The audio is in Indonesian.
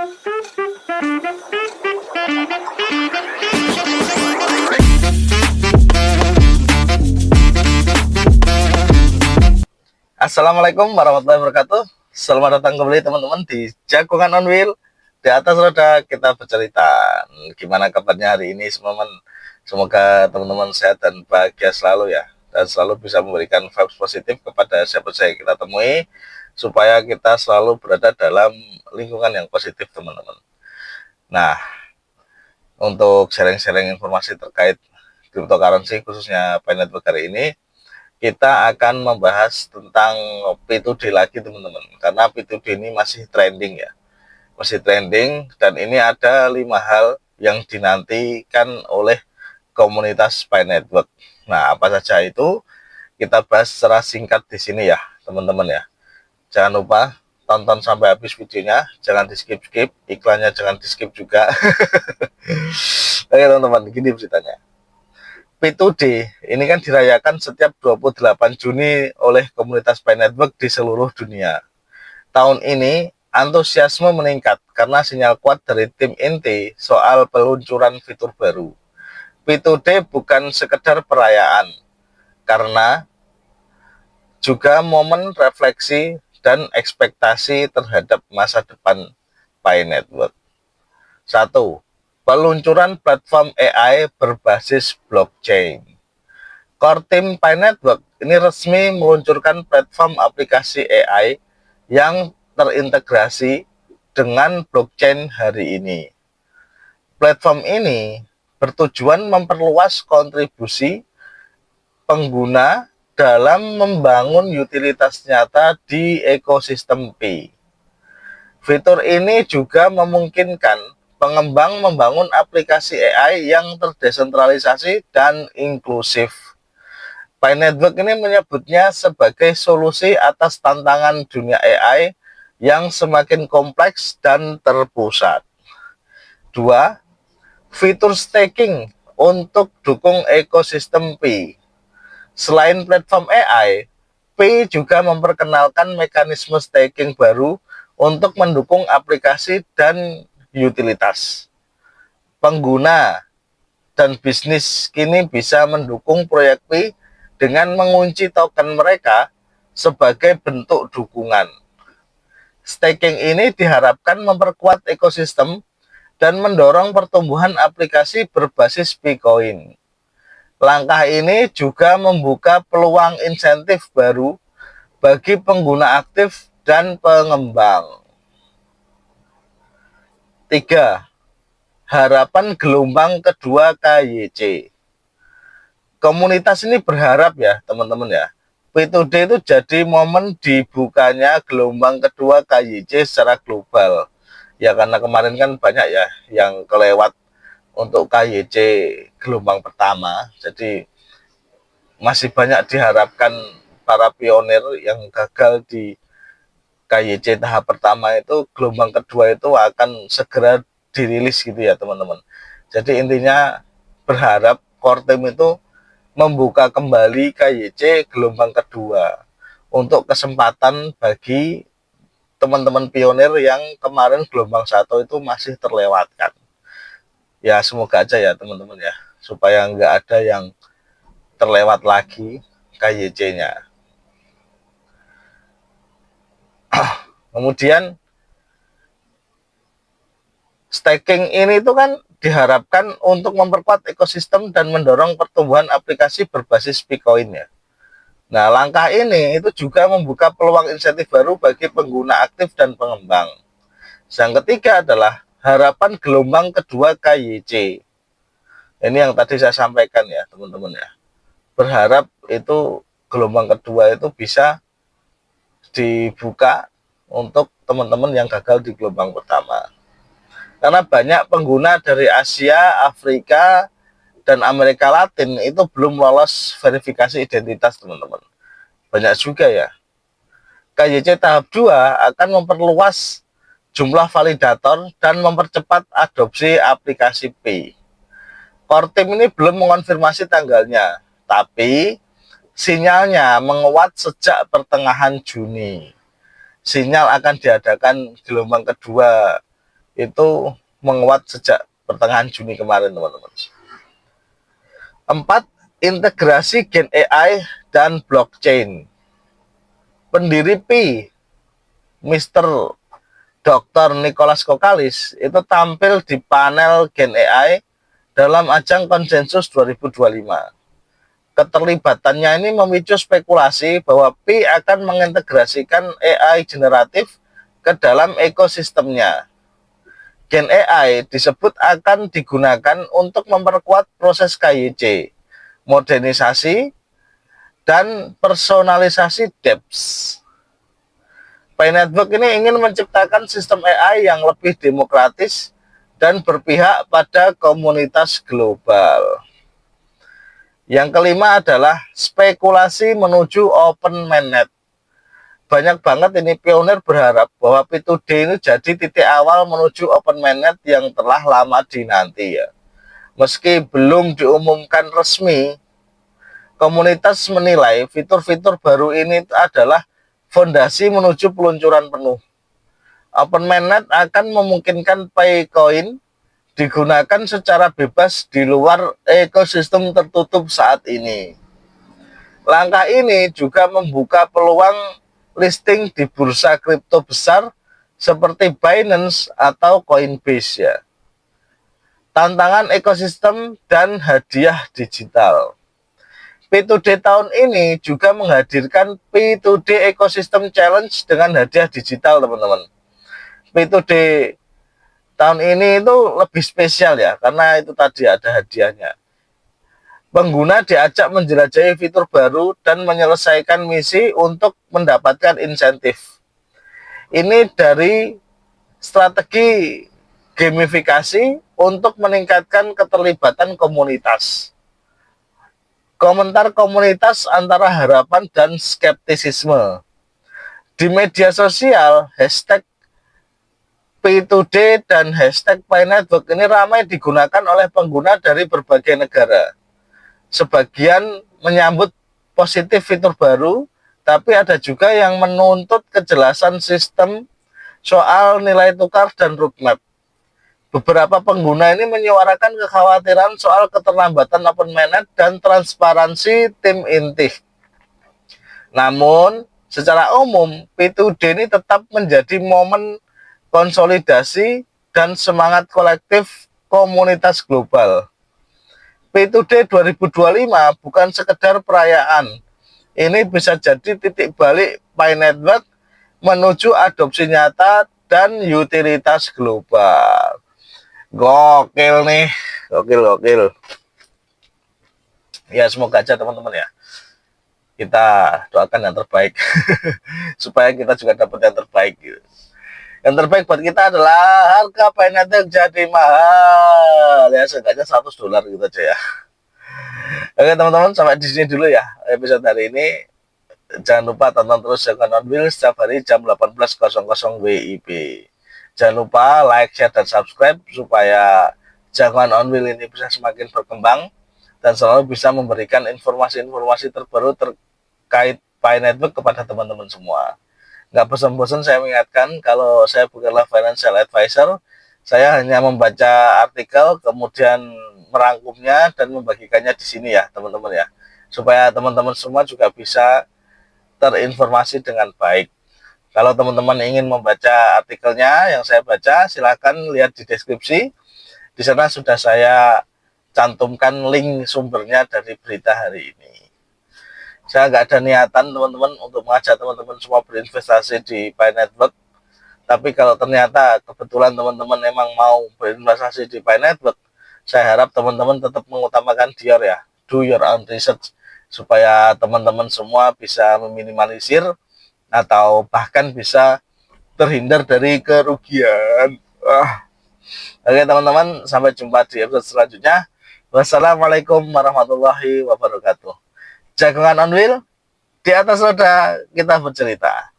Assalamualaikum warahmatullahi wabarakatuh. Selamat datang kembali teman-teman di Jagongan on Wheel. Di atas roda kita bercerita. Gimana kabarnya hari ini teman-teman? Semoga teman-teman sehat dan bahagia selalu ya. Dan selalu bisa memberikan vibes positif kepada siapa saja yang kita temui, supaya kita selalu berada dalam lingkungan yang positif teman-teman. Nah, untuk sharing-sharing informasi terkait cryptocurrency khususnya Pi Network hari ini, kita akan membahas tentang P2D lagi teman-teman, karena P2D ini masih trending ya, masih trending, dan ini ada 5 hal yang dinantikan oleh komunitas Pi Network. Nah, apa saja itu kita bahas secara singkat di sini ya teman-teman ya. Jangan lupa tonton sampai habis videonya, jangan di skip-skip, iklannya jangan di skip juga. Oke teman-teman, gini beritanya. P2D ini kan dirayakan setiap 28 Juni oleh komunitas Pi Network di seluruh dunia. Tahun ini antusiasme meningkat karena sinyal kuat dari tim inti soal peluncuran fitur baru. P2D bukan sekedar perayaan, karena juga momen refleksi dan ekspektasi terhadap masa depan Pi Network. 1. Peluncuran platform AI berbasis blockchain. Core Team Pi Network ini resmi meluncurkan platform aplikasi AI yang terintegrasi dengan blockchain hari ini. Platform ini bertujuan memperluas kontribusi pengguna dalam membangun utilitas nyata di ekosistem Pi. Fitur ini juga memungkinkan pengembang membangun aplikasi AI yang terdesentralisasi dan inklusif. Pi Network ini menyebutnya sebagai solusi atas tantangan dunia AI yang semakin kompleks dan terpusat. 2. Fitur staking untuk dukung ekosistem Pi. Selain platform AI, Pi juga memperkenalkan mekanisme staking baru untuk mendukung aplikasi dan utilitas. Pengguna dan bisnis kini bisa mendukung proyek Pi dengan mengunci token mereka sebagai bentuk dukungan. Staking ini diharapkan memperkuat ekosistem dan mendorong pertumbuhan aplikasi berbasis Picoin. Langkah ini juga membuka peluang insentif baru bagi pengguna aktif dan pengembang. 3. Harapan gelombang kedua KYC. Komunitas ini berharap ya teman-teman ya, P2D itu jadi momen dibukanya gelombang kedua KYC secara global. Ya karena kemarin kan banyak ya yang kelewat untuk KYC gelombang pertama, jadi masih banyak diharapkan para pionir yang gagal di KYC tahap pertama itu, gelombang kedua itu akan segera dirilis gitu ya teman-teman. Jadi intinya berharap core team itu membuka kembali KYC gelombang kedua untuk kesempatan bagi teman-teman pionir yang kemarin gelombang 1 itu masih terlewatkan. Ya semoga aja ya teman-teman ya, supaya nggak ada yang terlewat lagi KYC-nya. Kemudian staking ini itu kan diharapkan untuk memperkuat ekosistem dan mendorong pertumbuhan aplikasi berbasis Picoin ya. Nah, langkah ini itu juga membuka peluang insentif baru bagi pengguna aktif dan pengembang. Yang ketiga adalah harapan gelombang kedua KYC. Ini yang tadi saya sampaikan ya teman-teman ya. Berharap itu gelombang kedua itu bisa dibuka untuk teman-teman yang gagal di gelombang pertama. Karena banyak pengguna dari Asia, Afrika, dan Amerika Latin itu belum lolos verifikasi identitas teman-teman. Banyak juga ya. KYC tahap 2 akan memperluas jumlah validator dan mempercepat adopsi aplikasi Pi. Core Team ini belum mengonfirmasi tanggalnya, tapi sinyalnya menguat sejak pertengahan Juni. Sinyal akan diadakan gelombang kedua itu menguat sejak pertengahan Juni kemarin, teman-teman. 4. Integrasi Gen AI dan blockchain. Pendiri Pi, Mr. Dr. Nicholas Kokalis, itu tampil di panel Gen AI dalam ajang konsensus 2025. Keterlibatannya ini memicu spekulasi bahwa Pi akan mengintegrasikan AI generatif ke dalam ekosistemnya. Gen AI disebut akan digunakan untuk memperkuat proses KYC, modernisasi, dan personalisasi dApps. Pi Network ini ingin menciptakan sistem AI yang lebih demokratis dan berpihak pada komunitas global. Yang kelima adalah spekulasi menuju open mainnet. Banyak banget ini pionir berharap bahwa P2D ini jadi titik awal menuju open mainnet yang telah lama dinanti ya. Meski belum diumumkan resmi, komunitas menilai fitur-fitur baru ini adalah fondasi menuju peluncuran penuh. Open mainnet akan memungkinkan Picoin digunakan secara bebas di luar ekosistem tertutup saat ini. Langkah ini juga membuka peluang listing di bursa kripto besar seperti Binance atau Coinbase ya. Tantangan ekosistem dan hadiah digital. P2D tahun ini juga menghadirkan P2D Ecosystem Challenge dengan hadiah digital, teman-teman. P2D tahun ini itu lebih spesial ya, karena itu tadi ada hadiahnya. Pengguna diajak menjelajahi fitur baru dan menyelesaikan misi untuk mendapatkan insentif. Ini dari strategi gamifikasi untuk meningkatkan keterlibatan komunitas. Komentar komunitas antara harapan dan skeptisisme. Di media sosial, hashtag P2D dan hashtag Pi Network ini ramai digunakan oleh pengguna dari berbagai negara. Sebagian menyambut positif fitur baru, tapi ada juga yang menuntut kejelasan sistem soal nilai tukar dan roadmap. Beberapa pengguna ini menyuarakan kekhawatiran soal keterlambatan open mainnet dan transparansi tim inti. Namun, secara umum, P2D ini tetap menjadi momen konsolidasi dan semangat kolektif komunitas global. P2D 2025 bukan sekedar perayaan. Ini bisa jadi titik balik Pi Network menuju adopsi nyata dan utilitas global. Gokil nih, gokil. Ya semoga aja teman-teman ya, kita doakan yang terbaik supaya kita juga dapat yang terbaik gitu. Yang terbaik buat kita adalah harga Pi Network jadi mahal ya, seenggaknya $100 gitu aja ya. Oke teman-teman, sampai di sini dulu ya episode hari ini. Jangan lupa tonton terus Jargon on Wheel setiap hari jam 18.00 WIB. Jangan lupa like, share, dan subscribe supaya Jargon on Wheel ini bisa semakin berkembang dan selalu bisa memberikan informasi-informasi terbaru terkait Pi Network kepada teman-teman semua. Nggak bosan-bosan saya mengingatkan kalau saya bukanlah financial advisor, saya hanya membaca artikel kemudian merangkumnya dan membagikannya di sini ya teman-teman ya, supaya teman-teman semua juga bisa terinformasi dengan baik. Kalau teman-teman ingin membaca artikelnya yang saya baca, silahkan lihat di deskripsi. Di sana sudah saya cantumkan link sumbernya dari berita hari ini. Saya nggak ada niatan teman-teman untuk mengajak teman-teman semua berinvestasi di Pi Network. Tapi kalau ternyata kebetulan teman-teman emang mau berinvestasi di Pi Network, saya harap teman-teman tetap mengutamakan DIOR ya, do your own research, supaya teman-teman semua bisa meminimalisir atau bahkan bisa terhindar dari kerugian. Oke teman-teman, sampai jumpa di episode selanjutnya. Wassalamualaikum warahmatullahi wabarakatuh. Jagongan on wheel, di atas roda kita bercerita.